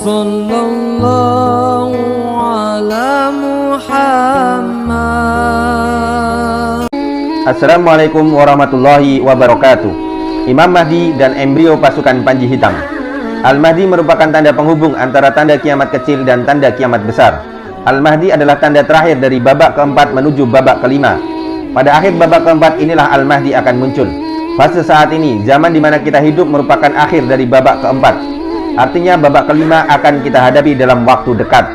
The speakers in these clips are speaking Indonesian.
Sallallahu ala Muhammad. Assalamualaikum warahmatullahi wabarakatuh. Imam Mahdi dan embrio pasukan Panji Hitam. Al-Mahdi merupakan tanda penghubung antara tanda kiamat kecil dan tanda kiamat besar. Al-Mahdi adalah tanda terakhir dari babak keempat menuju babak kelima. Pada akhir babak keempat inilah Al-Mahdi akan muncul. Fase saat ini, zaman di mana kita hidup merupakan akhir dari babak keempat. Artinya babak kelima akan kita hadapi dalam waktu dekat.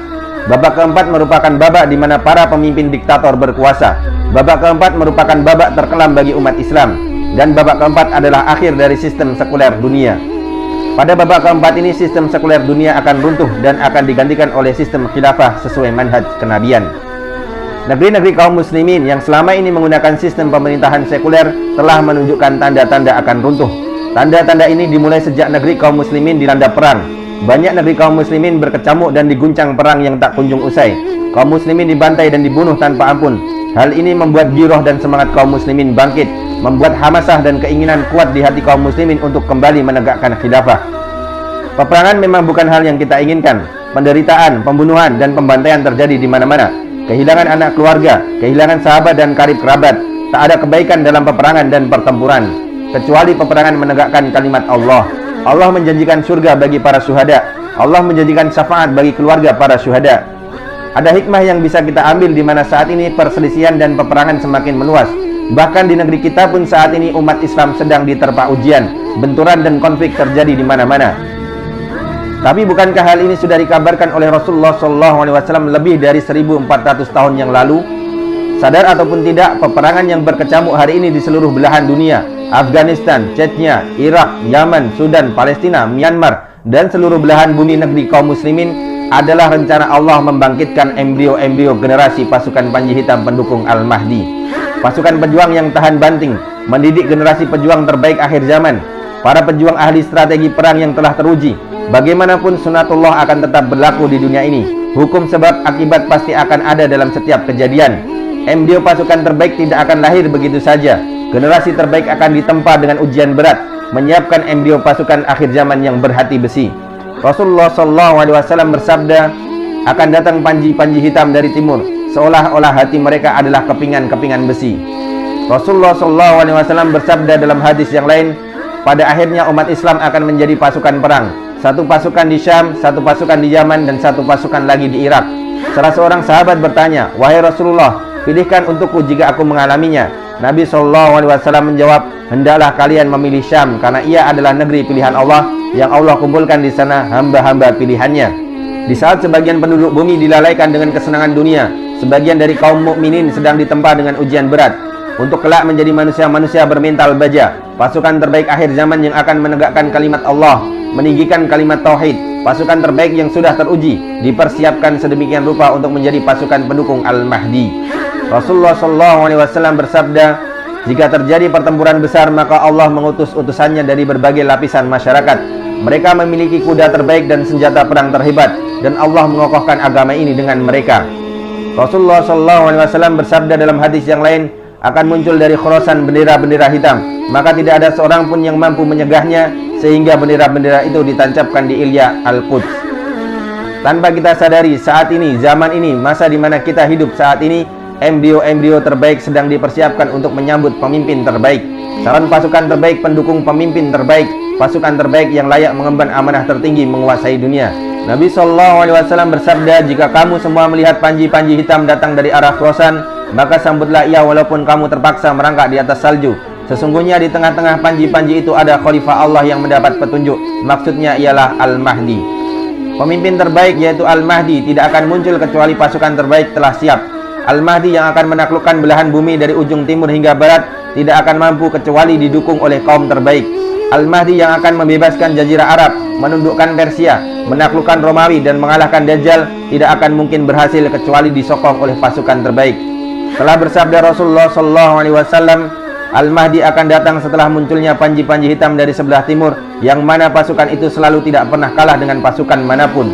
Babak keempat merupakan babak di mana para pemimpin diktator berkuasa. Babak keempat merupakan babak terkelam bagi umat Islam. Dan babak keempat adalah akhir dari sistem sekuler dunia. Pada babak keempat ini, sistem sekuler dunia akan runtuh dan akan digantikan oleh sistem khilafah sesuai manhaj kenabian. Negeri-negeri kaum muslimin yang selama ini menggunakan sistem pemerintahan sekuler telah menunjukkan tanda-tanda akan runtuh. Tanda-tanda ini dimulai sejak negeri kaum muslimin dilanda perang. Banyak negeri kaum muslimin berkecamuk dan diguncang perang yang tak kunjung usai. Kaum muslimin dibantai dan dibunuh tanpa ampun. Hal ini membuat giroh dan semangat kaum muslimin bangkit, membuat hamasah dan keinginan kuat di hati kaum muslimin untuk kembali menegakkan khilafah. Peperangan memang bukan hal yang kita inginkan. Penderitaan, pembunuhan, dan pembantaian terjadi di mana-mana. Kehilangan anak keluarga, kehilangan sahabat dan karib kerabat. Tak ada kebaikan dalam peperangan dan pertempuran, kecuali peperangan menegakkan kalimat Allah. Allah menjanjikan surga bagi para syuhada. Allah menjanjikan syafaat bagi keluarga para syuhada. Ada hikmah yang bisa kita ambil di mana saat ini perselisihan dan peperangan semakin meluas. Bahkan di negeri kita pun saat ini umat Islam sedang diterpa ujian. Benturan dan konflik terjadi di mana-mana. Tapi bukankah hal ini sudah dikabarkan oleh Rasulullah SAW lebih dari 1400 tahun yang lalu? Sadar ataupun tidak, peperangan yang berkecamuk hari ini di seluruh belahan dunia, Afghanistan, Chechnya, Irak, Yaman, Sudan, Palestina, Myanmar, dan seluruh belahan bumi negeri kaum muslimin adalah rencana Allah membangkitkan embrio-embrio generasi pasukan Panji Hitam pendukung Al-Mahdi. Pasukan pejuang yang tahan banting, mendidik generasi pejuang terbaik akhir zaman. Para pejuang ahli strategi perang yang telah teruji. Bagaimanapun sunatullah akan tetap berlaku di dunia ini. Hukum sebab akibat pasti akan ada dalam setiap kejadian. Embrio pasukan terbaik tidak akan lahir begitu saja. Generasi terbaik akan ditempa dengan ujian berat, menyiapkan embrio pasukan akhir zaman yang berhati besi. Rasulullah SAW bersabda, akan datang panji-panji hitam dari timur, seolah-olah hati mereka adalah kepingan-kepingan besi. Rasulullah SAW bersabda dalam hadis yang lain, pada akhirnya umat Islam akan menjadi pasukan perang. Satu pasukan di Syam, satu pasukan di Yaman, dan satu pasukan lagi di Irak. Salah seorang sahabat bertanya, wahai Rasulullah, pilihkan untukku jika aku mengalaminya. Nabi SAW menjawab, hendaklah kalian memilih Syam, karena ia adalah negeri pilihan Allah, yang Allah kumpulkan di sana hamba-hamba pilihannya. Di saat sebagian penduduk bumi dilalaikan dengan kesenangan dunia, sebagian dari kaum mukminin sedang ditempa dengan ujian berat. Untuk kelak menjadi manusia-manusia bermental baja, pasukan terbaik akhir zaman yang akan menegakkan kalimat Allah, meninggikan kalimat tauhid, pasukan terbaik yang sudah teruji, dipersiapkan sedemikian rupa untuk menjadi pasukan pendukung Al-Mahdi. Rasulullah SAW bersabda, jika terjadi pertempuran besar maka Allah mengutus utusannya dari berbagai lapisan masyarakat. Mereka memiliki kuda terbaik dan senjata perang terhebat, dan Allah mengokohkan agama ini dengan mereka. Rasulullah SAW bersabda dalam hadis yang lain, akan muncul dari Khurasan bendera-bendera hitam, maka tidak ada seorang pun yang mampu menyegahnya, sehingga bendera-bendera itu ditancapkan di Ilya Al-Quds. Tanpa kita sadari, saat ini, zaman ini, masa di mana kita hidup saat ini, embrio-embrio terbaik sedang dipersiapkan untuk menyambut pemimpin terbaik. Saran pasukan terbaik pendukung pemimpin terbaik, pasukan terbaik yang layak mengemban amanah tertinggi menguasai dunia. Nabi SAW bersabda, jika kamu semua melihat panji-panji hitam datang dari arah Khurasan, maka sambutlah ia walaupun kamu terpaksa merangkak di atas salju. Sesungguhnya di tengah-tengah panji-panji itu ada khalifah Allah yang mendapat petunjuk. Maksudnya ialah Al-Mahdi. Pemimpin terbaik yaitu Al-Mahdi tidak akan muncul kecuali pasukan terbaik telah siap. Al-Mahdi yang akan menaklukkan belahan bumi dari ujung timur hingga barat tidak akan mampu kecuali didukung oleh kaum terbaik. Al-Mahdi yang akan membebaskan Jazirah Arab, menundukkan Persia, menaklukkan Romawi dan mengalahkan Dajjal tidak akan mungkin berhasil kecuali disokong oleh pasukan terbaik. Telah bersabda Rasulullah SAW, Al-Mahdi akan datang setelah munculnya panji-panji hitam dari sebelah timur, yang mana pasukan itu selalu tidak pernah kalah dengan pasukan manapun.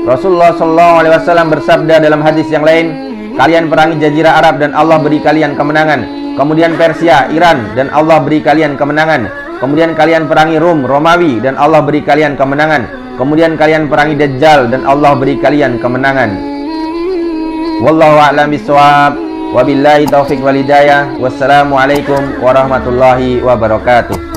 Rasulullah SAW bersabda dalam hadis yang lain, kalian perangi Jazirah Arab dan Allah beri kalian kemenangan. Kemudian Persia, Iran, dan Allah beri kalian kemenangan. Kemudian kalian perangi Rum, Romawi, dan Allah beri kalian kemenangan. kemudian kalian perangi Dajjal dan Allah beri kalian kemenangan. Wallahu a'lam bishawab. Wabillahi taufiq wal hidayah. Wassalamualaikum warahmatullahi wabarakatuh.